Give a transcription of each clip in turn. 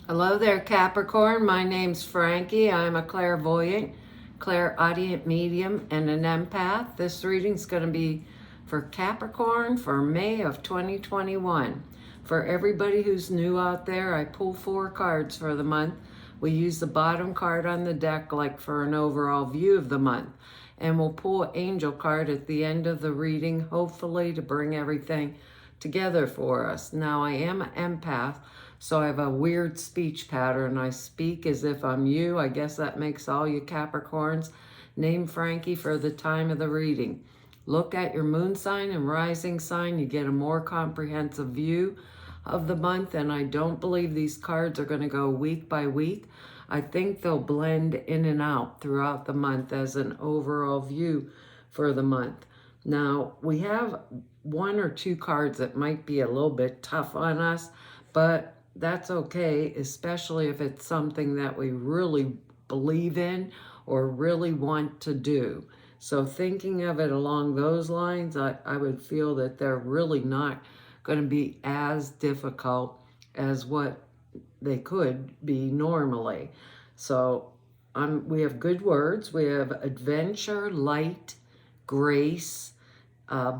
Hello there, Capricorn. My name's Frankie. I'm a clairvoyant, clairaudient medium, and an empath. This reading's going to be for Capricorn for May of 2021. For everybody who's new out there, I pull 4 cards for the month. We use the bottom card on the deck like for an overall view of the month. And we'll pull an angel card at the end of the reading, hopefully to bring everything together for us. Now, I am an empath, so I have a weird speech pattern. I speak as if I'm you. I guess that makes all you Capricorns. Name Frankie for the time of the reading. Look at your moon sign and rising sign. You get a more comprehensive view of the month, and I don't believe these cards are going to go week by week. I think they'll blend in and out throughout the month as an overall view for the month. Now, we have 1 or 2 cards that might be a little bit tough on us, but that's okay, especially if it's something that we really believe in or really want to do. So thinking of it along those lines, I would feel that they're really not going to be as difficult as what they could be normally. So we have good words. We have adventure, light, grace,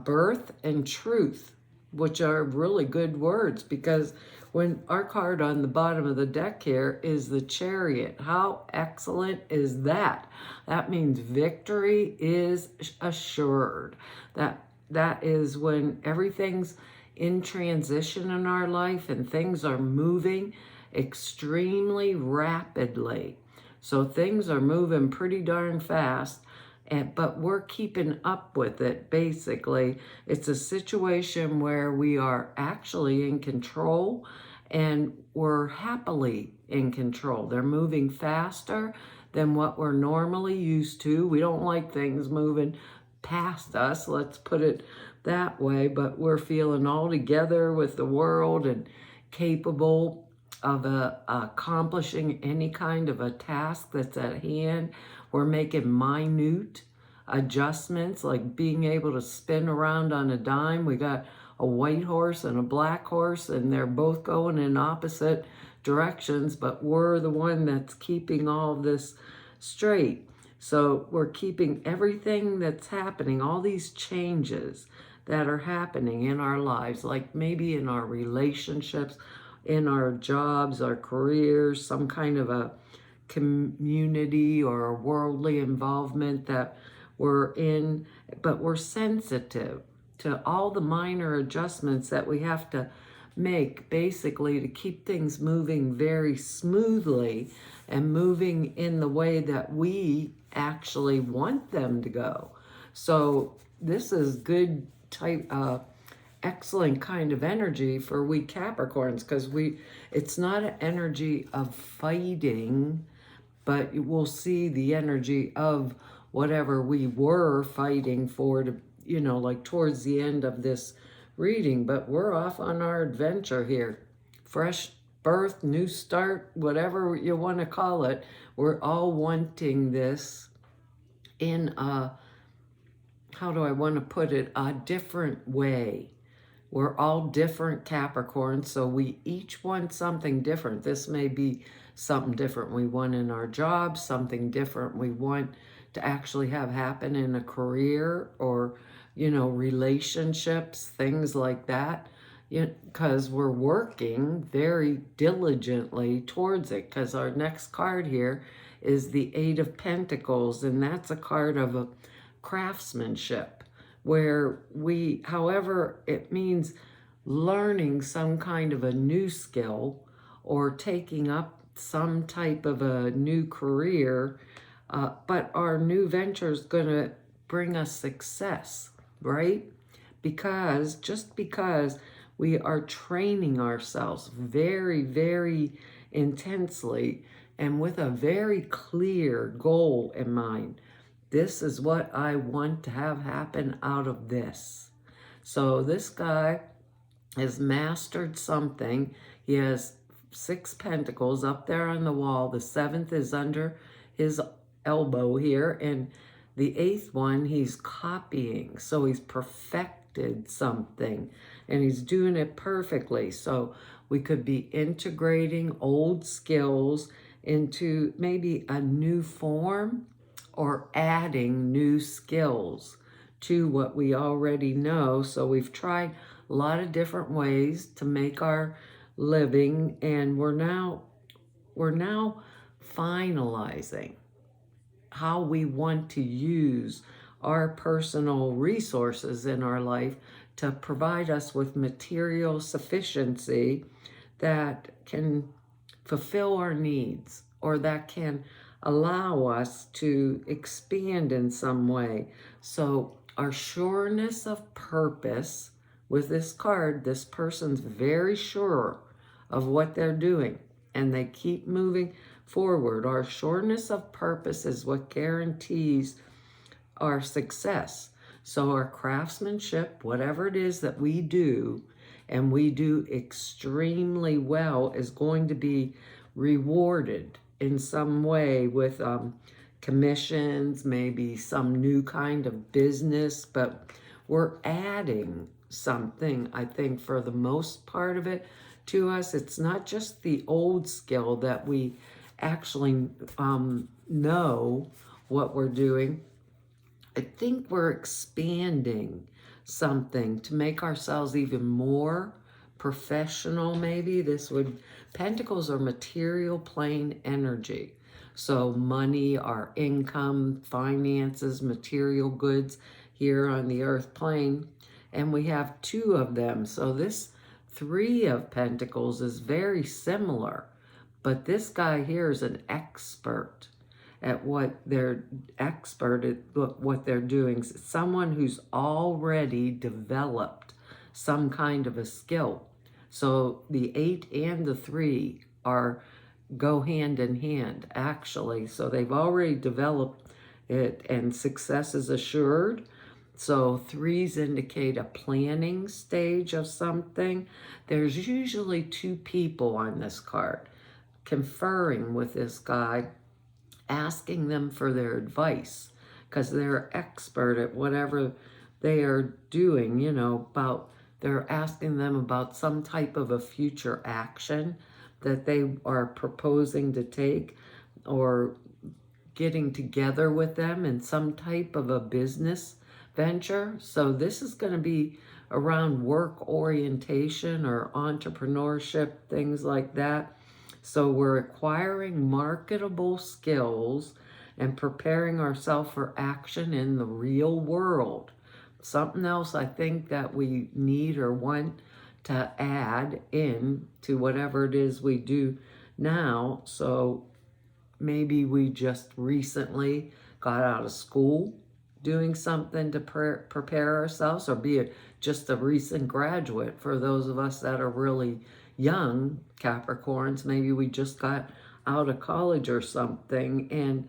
birth, and truth, which are really good words, because when our card on the bottom of the deck here is the Chariot, how excellent is that? That means victory is assured. That is when everything's in transition in our life and things are moving extremely rapidly. So things are moving pretty darn fast, but we're keeping up with it, basically. It's a situation where we are actually in control and we're happily in control. They're moving faster than what we're normally used to. We don't like things moving past us, let's put it that way, but we're feeling all together with the world and capable of accomplishing any kind of a task that's at hand. We're making minute adjustments, like being able to spin around on a dime. We got a white horse and a black horse, and they're both going in opposite directions, but we're the one that's keeping all of this straight. So we're keeping everything that's happening, all these changes that are happening in our lives, like maybe in our relationships, in our jobs, our careers, some kind of a community or a worldly involvement that we're in, but we're sensitive to all the minor adjustments that we have to make, basically, to keep things moving very smoothly and moving in the way that we actually want them to go. So this is good type, excellent kind of energy for we Capricorns, because it's not an energy of fighting, but we'll see the energy of whatever we were fighting for, to, like towards the end of this reading. But we're off on our adventure here. Fresh birth, new start, whatever you want to call it. We're all wanting this in a, how do I want to put it, a different way. We're all different Capricorns, so we each want something different. This may be something different we want in our jobs, something different we want to actually have happen in a career, or, relationships, things like that, because we're working very diligently towards it. Because our next card here is the Eight of Pentacles, and that's a card of a craftsmanship, where however, it means learning some kind of a new skill or taking up some type of a new career, but our new venture is going to bring us success, right? Just because we are training ourselves very, very intensely and with a very clear goal in mind. This is what I want to have happen out of this. So this guy has mastered something. He has 6 pentacles up there on the wall. The 7th is under his elbow here, and the 8th one he's copying. So he's perfected something, and he's doing it perfectly. So We could be integrating old skills into maybe a new form or adding new skills to what we already know. So we've tried a lot of different ways to make our living, and we're now finalizing how we want to use our personal resources in our life to provide us with material sufficiency that can fulfill our needs, or that can allow us to expand in some way. So our sureness of purpose with this card, this person's very sure of what they're doing and they keep moving forward. Our sureness of purpose is what guarantees our success. So our craftsmanship, whatever it is that we do, and we do extremely well, is going to be rewarded in some way with commissions, maybe some new kind of business, but we're adding something, I think, for the most part of it to us. It's not just the old skill that we actually know what we're doing. I think we're expanding something to make ourselves even more professional, maybe. Pentacles are material plane energy. So money, our income, finances, material goods here on the earth plane. And we have two of them. So this Three of Pentacles is very similar. But this guy here is an expert at what they're doing. Someone who's already developed some kind of a skill. So the 8 and the 3 go hand in hand, actually. So they've already developed it and success is assured. So 3s indicate a planning stage of something. There's usually 2 people on this card conferring with this guy, asking them for their advice because they're expert at whatever they are doing, they're asking them about some type of a future action that they are proposing to take, or getting together with them in some type of a business venture. So this is going to be around work orientation or entrepreneurship, things like that. So we're acquiring marketable skills and preparing ourselves for action in the real world. Something else I think that we need or want to add in to whatever it is we do now. So maybe we just recently got out of school doing something to prepare ourselves, or be just a recent graduate for those of us that are really young Capricorns. Maybe we just got out of college or something,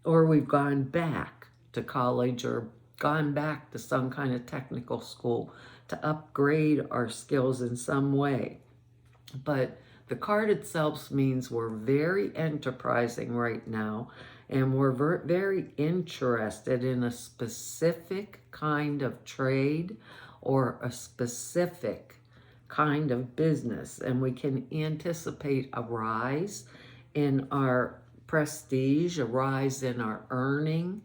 or we've gone back to college or gone back to some kind of technical school to upgrade our skills in some way. But the card itself means we're very enterprising right now, and we're very interested in a specific kind of trade or a specific kind of business, and we can anticipate a rise in our prestige, a rise in our earning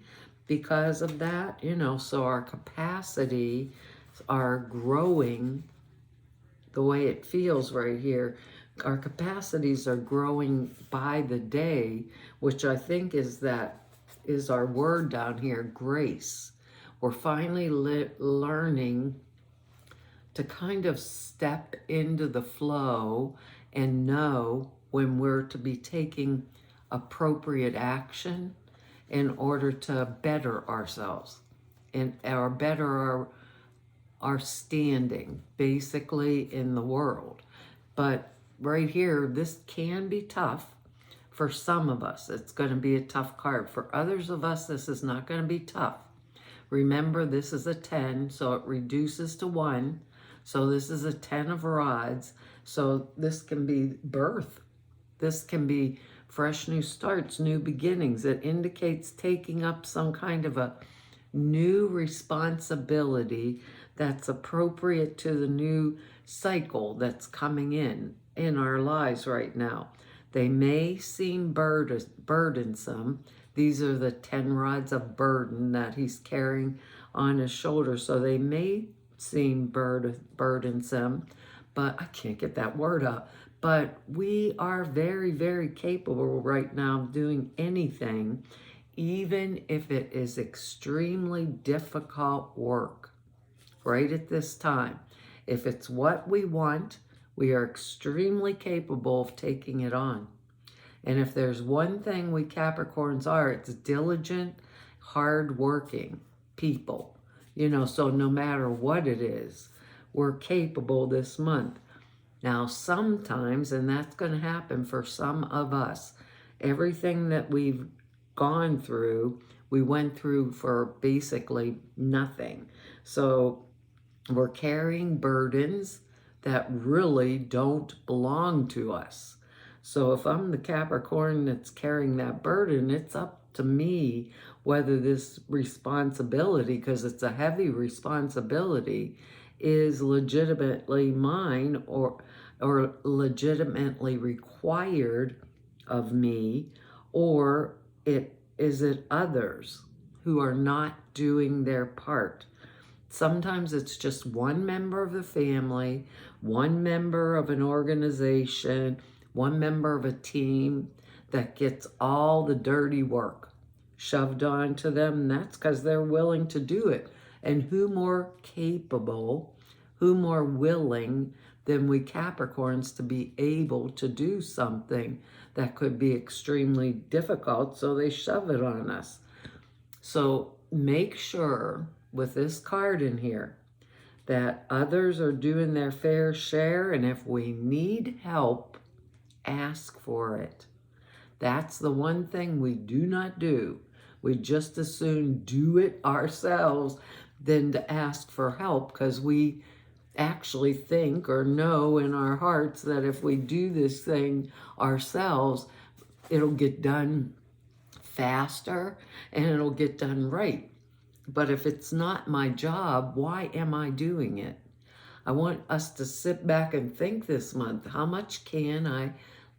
because of that, so our capacity are growing the way it feels right here. Our capacities are growing by the day, which I think is our word down here, grace. We're finally learning to kind of step into the flow and know when we're to be taking appropriate action in order to better ourselves or better our standing basically in the world. But right here, this can be tough for some of us. It's going to be a tough card. For others of us, this is not going to be tough. Remember, this is a 10, so it reduces to 1. So this is a 10 of rods. So this can be birth. This can be fresh new starts, new beginnings. It indicates taking up some kind of a new responsibility that's appropriate to the new cycle that's coming in. in our lives right now. They may seem burdensome. These are the 10 rods of burden that he's carrying on his shoulder. So they may seem burdensome, but I can't get that word out. But we are very, very capable right now of doing anything, even if it is extremely difficult work right at this time. If it's what we want, we are extremely capable of taking it on. And if there's one thing we Capricorns are, it's diligent, hard-working people. You know, so no matter what it is, we're capable this month. Now, sometimes, and that's going to happen for some of us, everything that we've gone through, we went through for basically nothing. So we're carrying burdens that really don't belong to us. So if I'm the Capricorn that's carrying that burden, it's up to me whether this responsibility, because it's a heavy responsibility, is legitimately mine or legitimately required of me, or is it others who are not doing their part. Sometimes it's just one member of the family, one member of an organization, one member of a team that gets all the dirty work shoved onto them. And that's because they're willing to do it. And who more capable, who more willing than we Capricorns to be able to do something that could be extremely difficult, so they shove it on us. So make sure with this card in here that others are doing their fair share, and if we need help, ask for it. That's the one thing we do not do. We just as soon do it ourselves than to ask for help, because we actually think or know in our hearts that if we do this thing ourselves, it'll get done faster and it'll get done right. But if it's not my job, why am I doing it? I want us to sit back and think this month, how much can I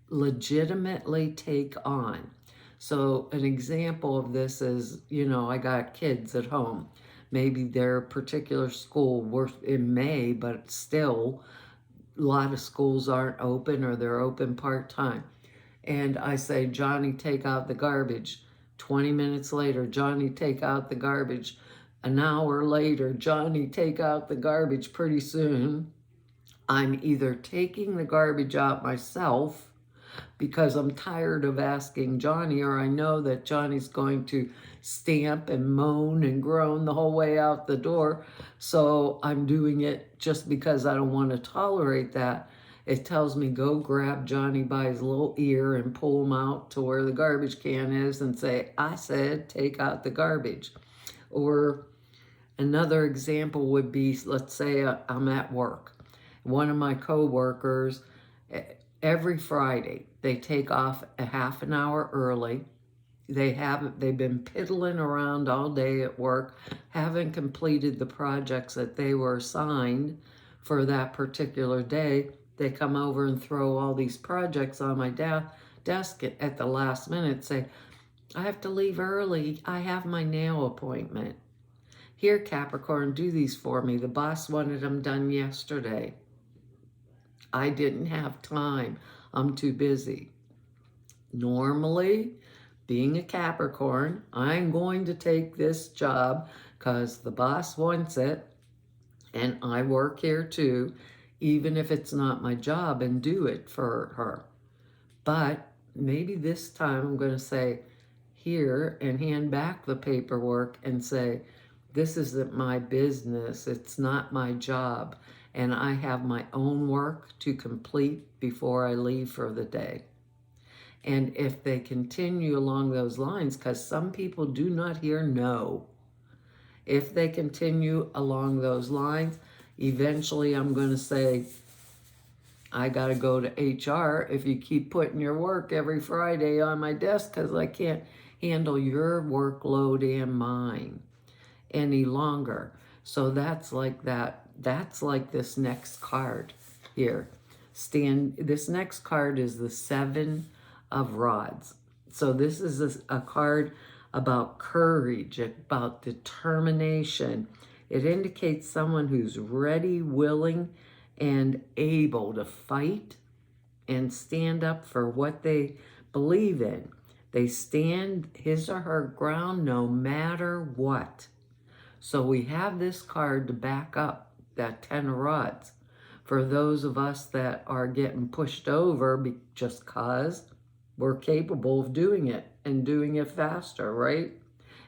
legitimately take on? So an example of this is, you know, I got kids at home. Maybe their particular school, we're in May, but still a lot of schools aren't open or they're open part-time. And I say, Johnny, take out the garbage. 20 minutes later, Johnny, take out the garbage. An hour later, Johnny, take out the garbage. Pretty soon, I'm either taking the garbage out myself because I'm tired of asking Johnny, or I know that Johnny's going to stamp and moan and groan the whole way out the door. So I'm doing it just because I don't want to tolerate that. It tells me go grab Johnny by his little ear and pull him out to where the garbage can is and say, I said, take out the garbage. Or another example would be, let's say I'm at work. One of my co-workers, every Friday, they take off a half an hour early. They've been piddling around all day at work, haven't completed the projects that they were assigned for that particular day. They come over and throw all these projects on my desk at the last minute, say, I have to leave early. I have my nail appointment. Here, Capricorn, do these for me. The boss wanted them done yesterday. I didn't have time. I'm too busy. Normally, being a Capricorn, I'm going to take this job because the boss wants it, and I work here too, even if it's not my job, and do it for her. But maybe this time I'm going to say, here, and hand back the paperwork and say, this isn't my business, it's not my job, and I have my own work to complete before I leave for the day. And if they continue along those lines, because some people do not hear no, if they continue along those lines, eventually I'm going to say, I got to go to HR if you keep putting your work every Friday on my desk, because I can't handle your workload and mine any longer. So that's like that. That's like this next card here. This next card is the Seven of Rods. So this is a card about courage, about determination. It indicates someone who's ready, willing, and able to fight and stand up for what they believe in. They stand his or her ground no matter what. So we have this card to back up that 10 of Rods for those of us that are getting pushed over just because we're capable of doing it and doing it faster, right?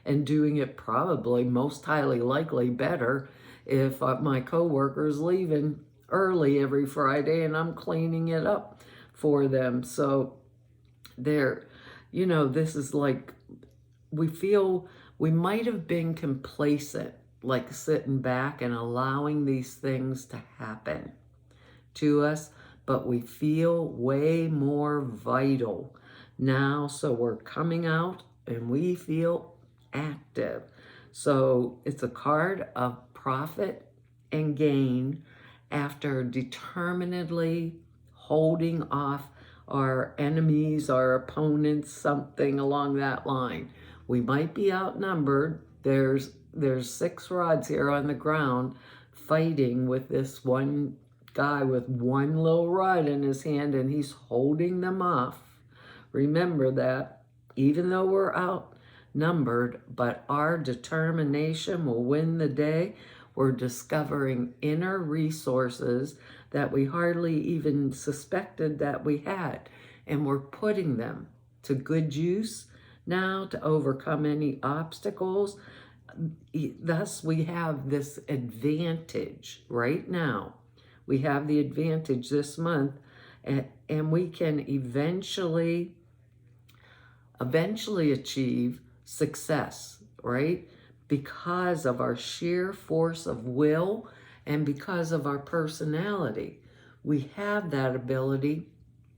And doing it probably most highly likely better if my coworker is leaving early every Friday and I'm cleaning it up for them. So they're, you know, this is like, we feel we might have been complacent, like sitting back and allowing these things to happen to us, but we feel way more vital now. So we're coming out and we feel active. So it's a card of profit and gain after determinedly holding off our enemies, our opponents, something along that line. We might be outnumbered. There's 6 rods here on the ground fighting with this one guy with one little rod in his hand, and he's holding them off. Remember that, even though we're outnumbered, but our determination will win the day. We're discovering inner resources that we hardly even suspected that we had, and we're putting them to good use now to overcome any obstacles. Thus, we have this advantage right now. We have the advantage this month, and we can eventually achieve success, right? Because of our sheer force of will and because of our personality. We have that ability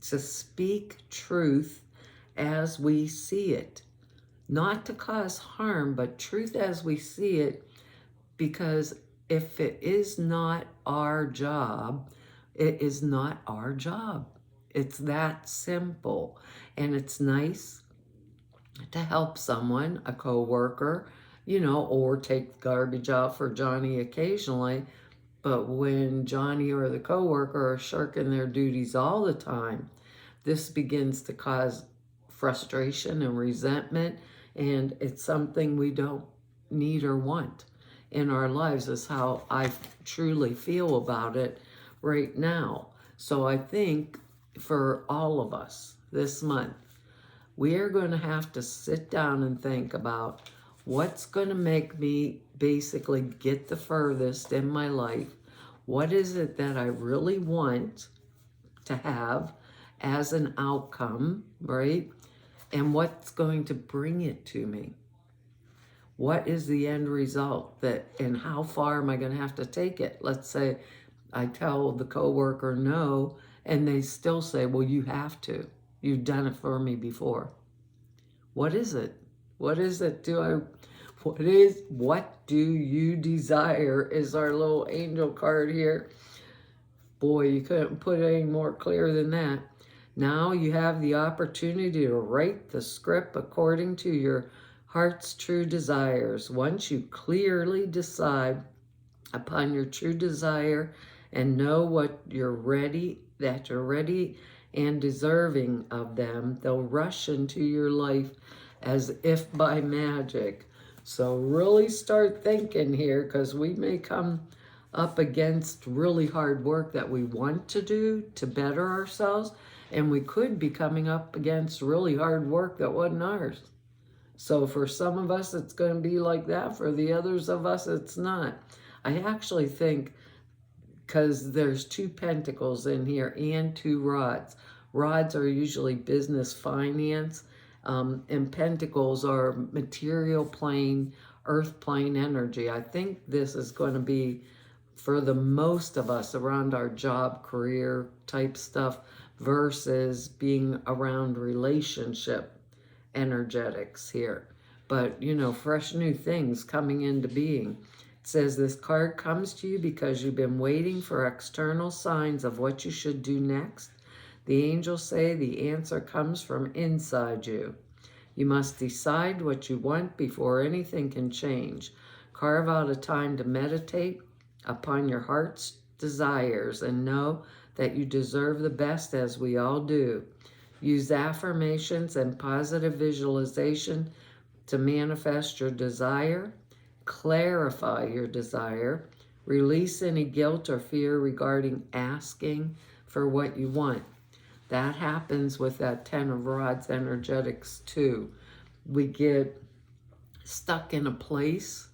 to speak truth as we see it. Not to cause harm, but truth as we see it, because if it is not our job, it is not our job. It's that simple. And it's nice to help someone, a coworker, you know, or take garbage out for Johnny occasionally. But when Johnny or the coworker are shirking their duties all the time, this begins to cause frustration and resentment, and it's something we don't need or want in our lives, is how I truly feel about it right now. So I think for all of us this month, we are going to have to sit down and think about what's going to make me basically get the furthest in my life. What is it that I really want to have as an outcome, right? And what's going to bring it to me? What is the end result, and how far am I going to have to take it? Let's say I tell the coworker no, and they still say, well, you have to. You've done it for me before. What is it? What is it? What do you desire is our little angel card here. Boy, you couldn't put it any more clear than that. Now you have the opportunity to write the script according to your heart's true desires. Once you clearly decide upon your true desire and know that you're ready and deserving of them, they'll rush into your life as if by magic. So really start thinking here, because we may come up against really hard work that we want to do to better ourselves, and we could be coming up against really hard work that wasn't ours. So for some of us, it's going to be like that. For the others of us, it's not. I actually think, because there's 2 pentacles in here and 2 rods. Rods are usually business, finance, and pentacles are material plane, earth plane energy. I think this is going to be, for the most of us, around our job, career type stuff versus being around relationship energetics here. But, you know, fresh new things coming into being. It says this card comes to you because you've been waiting for external signs of what you should do next. The angels say the answer comes from inside you. You must decide what you want before anything can change. Carve out a time to meditate upon your heart's desires and know that you deserve the best, as we all do. Use affirmations and positive visualization to manifest your desire. Clarify your desire. Release any guilt or fear regarding asking for what you want. That happens with that 10 of Rods energetics too. We get stuck in a place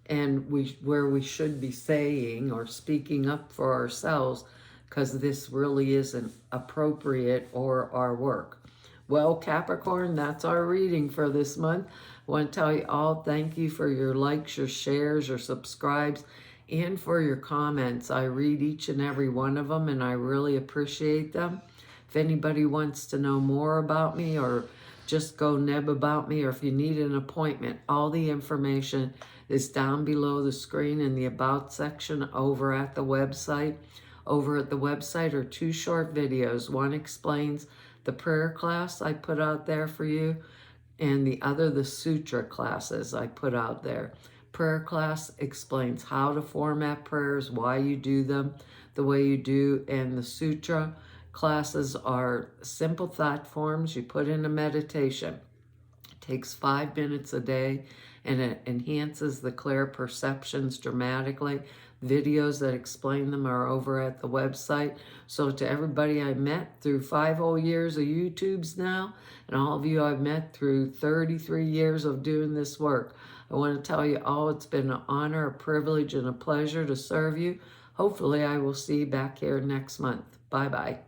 and where we should be saying or speaking up for ourselves because this really isn't appropriate or our work. Well, Capricorn, that's our reading for this month. I want to tell you all thank you for your likes, your shares, your subscribes, and for your comments. I read each and every one of them, and I really appreciate them. If anybody wants to know more about me or just go neb about me, or if you need an appointment, all the information is down below the screen in the About section over at the website. Over at the website are 2 short videos. One explains the prayer class I put out there for you, and the other the sutra classes I put out there. Prayer class explains how to format prayers, why you do them the way you do, and the sutra classes are simple thought forms you put in a meditation. It takes 5 minutes a day, and it enhances the clear perceptions dramatically. Videos that explain them are over at the website. So to everybody I met through 5 whole years of YouTubes now, and all of you I've met through 33 years of doing this work, I want to tell you all it's been an honor, a privilege, and a pleasure to serve you. Hopefully I will see you back here next month. Bye-bye.